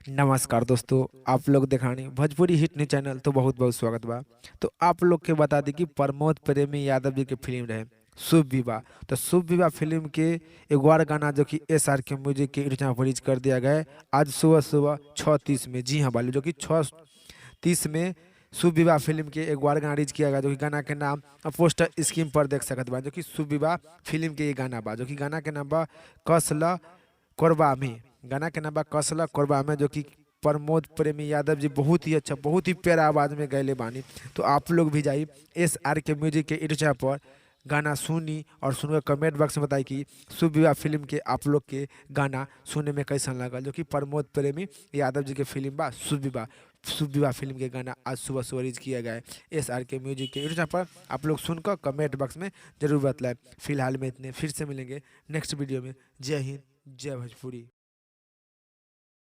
नमस्कार दोस्तों, आप लोग देखानी भोजपुरी हिट न्यूज चैनल तो बहुत बहुत स्वागत बा। तो आप लोग के बता दी कि प्रमोद प्रेमी यादव जी के फिल्म रहे शुभ विवाह। तो शुभ विवाह फिल्म के एक और गाना जो कि एस आर के म्यूजिक के रिलीज रिलीज कर दिया गया है आज सुबह सुबह 6:30 में। जी हाँ वाले जो कि 6:30 में शुभ विवाह फिल्म के एक और गाना रिलीज किया गया, जो कि गाना के नाम पोस्टर स्क्रीन पर देख सकत बा, जो कि शुभ विवाह फिल्म के ये गाना बा, जो कि गाना के नाम बा कसला कोरबा में। गाना के नाम बा कसला कोरबा में, जो कि प्रमोद प्रेमी यादव जी बहुत ही अच्छा, बहुत ही प्यारा आवाज़ में गैले बानी। तो आप लोग भी जाइए एस आर के म्यूजिक के इर्चा पर गाना सुनी और सुनकर कमेंट बॉक्स में बताई कि शुभ विवाह फिल्म के आप लोग के गाना सुनने में कैसा लगा, जो कि प्रमोद प्रेमी यादव जी के फिल्म बा शुभ विवाह। शुभ विवाह फिल्म के गाना आज सुबह सुबह रिलीज किया गया है एस आर के म्यूजिक के इर्चा पर। आप लोग सुनकर कमेंट बॉक्स में जरूर बतलाएं। फिलहाल में इतने, फिर से मिलेंगे नेक्स्ट वीडियो में। जय हिंद, जय भोजपुरी।